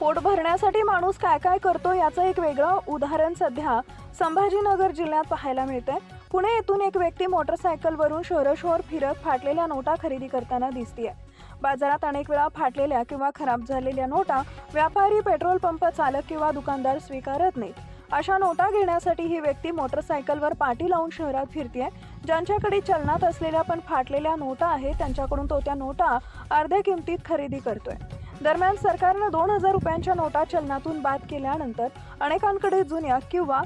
पोट भरण्यासाठी माणूस काय काय करतो याचं एक वेगळं उदाहरण सध्या संभाजीनगर जिल्ह्यात पाहायला मिळतंय। पुणे येथून एक व्यक्ती मोटरसायकलवरून शहर फिरत फाटलेल्या नोटा खरेदी करताना दिसतीये। बाजारात अनेक वेळा फाटलेल्या किंवा खराब झालेल्या नोटा व्यापारी, पेट्रोल पंप चालक किंवा दुकानदार स्वीकारत नाहीत। अशा नोटा घेण्यासाठी ही व्यक्ती मोटरसायकलवर पाठी लावून शहरात फिरतेय। ज्यांच्याकडे चलनात असलेल्या पण फाटलेल्या नोटा आहेत त्यांच्याकडून तो त्या नोटा अर्ध्या किमतीत खरेदी करतोय। दरम्यान सरकारने 2000 रुपयांच्या नोटा चलनातून बाद केल्यानंतर अनेकांकडे जुन्या किंवा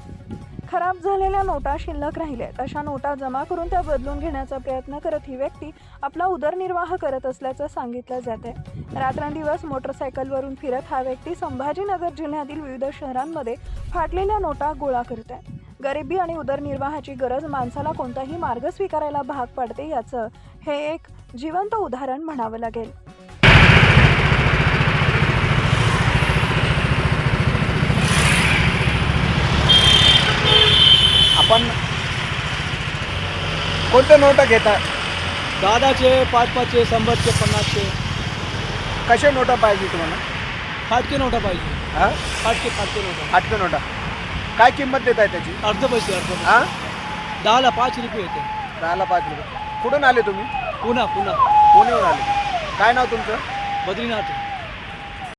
खराब झालेल्या नोटा शिल्लक राहिल्यात। अशा नोटा जमा करून त्या बदलून घेण्याचा प्रयत्न करत ही व्यक्ती आपला उदरनिर्वाह करत असल्याचं सांगितलं जातंय। रात्रंदिवस मोटरसायकलवरून फिरत हा व्यक्ती संभाजीनगर जिल्ह्यातील विविध शहरांमध्ये फाटलेल्या नोटा गोळा करत आहे। गरिबी आणि उदरनिर्वाहाची गरज माणसाला कोणताही मार्ग स्वीकारायला भाग पाडते याचं हे एक जिवंत उदाहरण म्हणावं लागेल। आपण कोणत्या नोटा घेता? 10चे, 5-5चे, 100चे, 50चे। कशा नोटा पाहिजे तुम्हाला? फाटके नोटा पाहिजे। हां, फाटके नोटा। फाटके नोटा काय किंमत देत आहे त्याची? अर्ध पैसे हां, 10ला 5 रुपये होते। 10ला 5 रुपये। कुठून आले तुम्ही? पुन्हा पुण्याहून आले। काय नाव तुमचं? बद्रीनाथ।